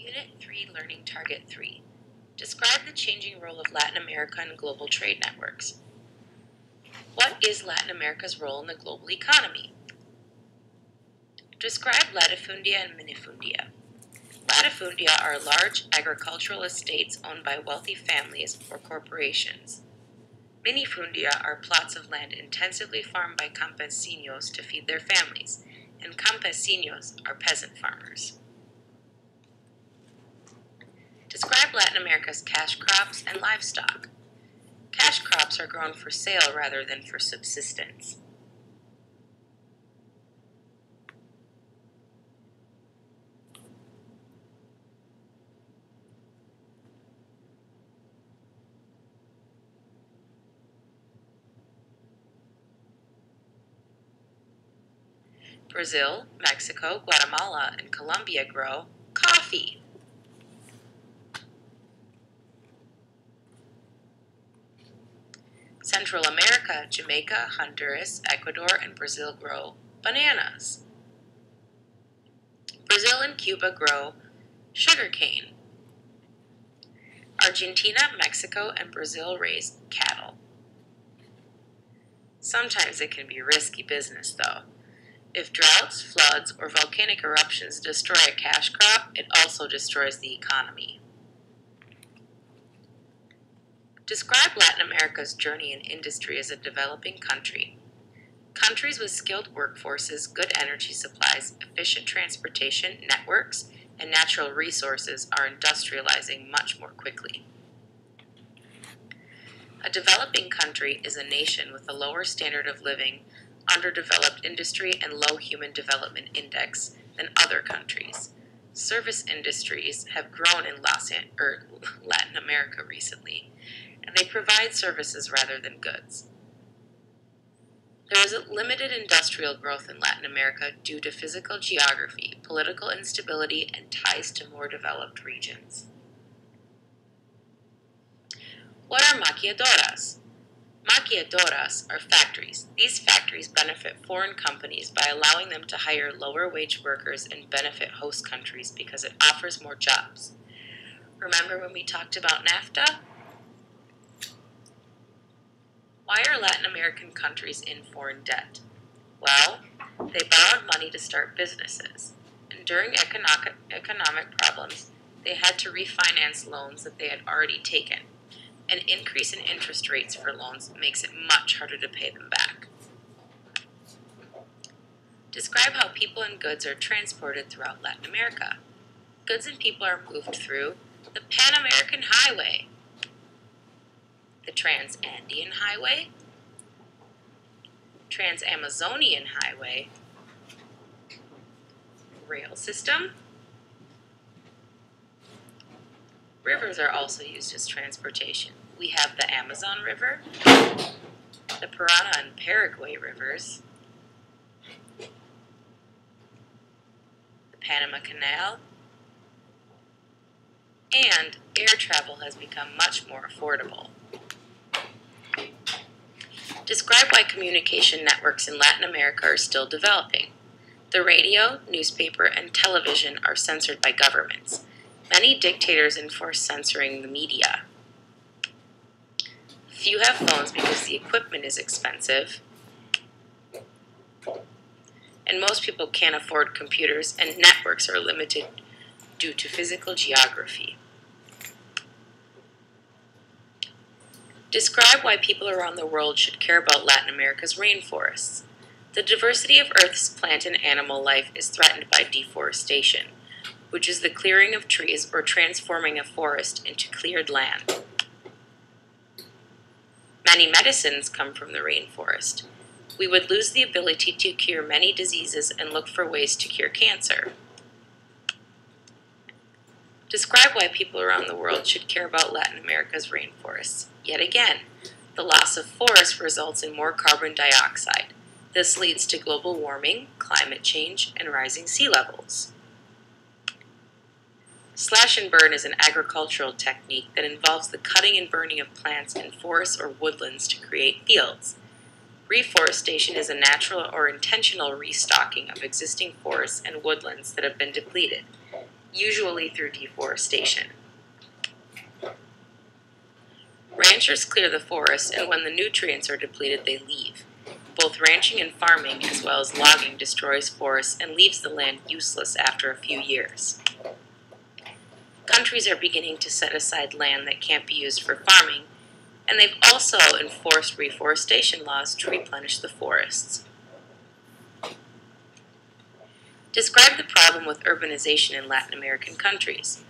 Unit 3, Learning Target 3. Describe the changing role of Latin America in global trade networks. What is Latin America's role in the global economy? Describe latifundia and minifundia. Latifundia are large agricultural estates owned by wealthy families or corporations. Minifundia are plots of land intensively farmed by campesinos to feed their families, and campesinos are peasant farmers. Describe Latin America's cash crops and livestock. Cash crops are grown for sale rather than for subsistence. Brazil, Mexico, Guatemala, and Colombia grow coffee. Central America, Jamaica, Honduras, Ecuador, and Brazil grow bananas. Brazil and Cuba grow sugarcane. Argentina, Mexico, and Brazil raise cattle. Sometimes it can be risky business, though. If droughts, floods, or volcanic eruptions destroy a cash crop, it also destroys the economy. Describe Latin America's journey in industry as a developing country. Countries with skilled workforces, good energy supplies, efficient transportation, networks, and natural resources are industrializing much more quickly. A developing country is a nation with a lower standard of living, underdeveloped industry, and low human development index than other countries. Service industries have grown in Latin America recently, and they provide services rather than goods. There is a limited industrial growth in Latin America due to physical geography, political instability, and ties to more developed regions. What are maquiladoras? Maquiladoras are factories. These factories benefit foreign companies by allowing them to hire lower wage workers and benefit host countries because it offers more jobs. Remember when we talked about NAFTA? Why are Latin American countries in foreign debt? Well, they borrowed money to start businesses, and during economic problems, they had to refinance loans that they had already taken. An increase in interest rates for loans makes it much harder to pay them back. Describe how people and goods are transported throughout Latin America. Goods and people are moved through the Pan American Highway, the Trans-Andean Highway, Trans-Amazonian Highway, rail system. Rivers are also used as transportation. We have the Amazon River, the Parana and Paraguay rivers, the Panama Canal, and air travel has become much more affordable. Describe why communication networks in Latin America are still developing. The radio, newspaper, and television are censored by governments. Many dictators enforce censoring the media. Few have phones because the equipment is expensive, and most people can't afford computers, and networks are limited due to physical geography. Describe why people around the world should care about Latin America's rainforests. The diversity of Earth's plant and animal life is threatened by deforestation, which is the clearing of trees or transforming a forest into cleared land. Many medicines come from the rainforest. We would lose the ability to cure many diseases and look for ways to cure cancer. Describe why people around the world should care about Latin America's rainforests. Yet again, the loss of forests results in more carbon dioxide. This leads to global warming, climate change, and rising sea levels. Slash and burn is an agricultural technique that involves the cutting and burning of plants in forests or woodlands to create fields. Reforestation is a natural or intentional restocking of existing forests and woodlands that have been depleted. usually through deforestation. Ranchers clear the forest, and when the nutrients are depleted, they leave. Both ranching and farming, as well as logging, destroys forests and leaves the land useless after a few years. Countries are beginning to set aside land that can't be used for farming, and they've also enforced reforestation laws to replenish the forests. Describe the problem with urbanization in Latin American countries.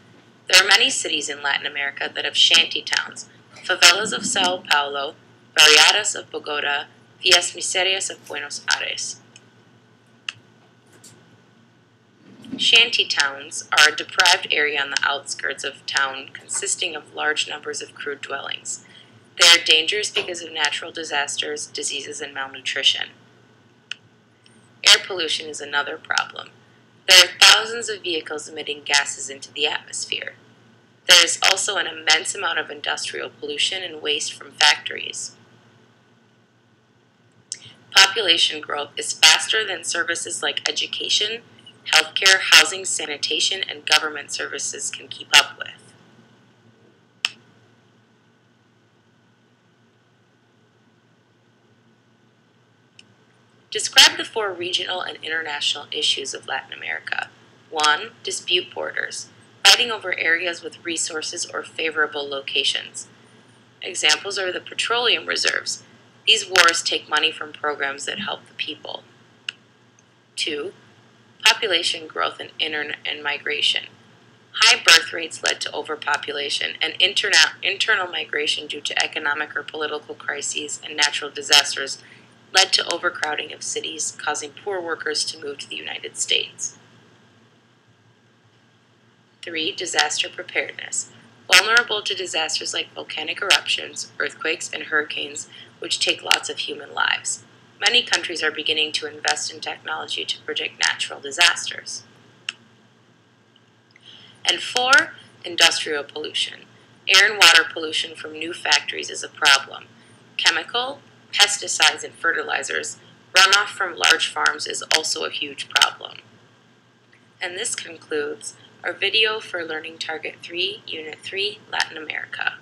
There are many cities in Latin America that have shanty towns, favelas of Sao Paulo, barriadas of Bogota, villas miserias of Buenos Aires. Shanty towns are a deprived area on the outskirts of town consisting of large numbers of crude dwellings. They are dangerous because of natural disasters, diseases, and malnutrition. Air pollution is another problem. There are thousands of vehicles emitting gases into the atmosphere. There is also an immense amount of industrial pollution and waste from factories. Population growth is faster than services like education, healthcare, housing, sanitation, and government services can keep up with. Describe the 4 regional and international issues of Latin America. 1. Dispute borders, fighting over areas with resources or favorable locations. Examples are the petroleum reserves. These wars take money from programs that help the people. 2. Population growth and migration. High birth rates led to overpopulation, and internal migration due to economic or political crises and natural disasters led to overcrowding of cities, causing poor workers to move to the United States. 3. Disaster preparedness. Vulnerable to disasters like volcanic eruptions, earthquakes, and hurricanes, which take lots of human lives. Many countries are beginning to invest in technology to predict natural disasters. And 4. Industrial pollution. Air and water pollution from new factories is a problem. Chemical, pesticides, and fertilizers, runoff from large farms is also a huge problem. And this concludes our video for Learning Target 3, Unit 3, Latin America.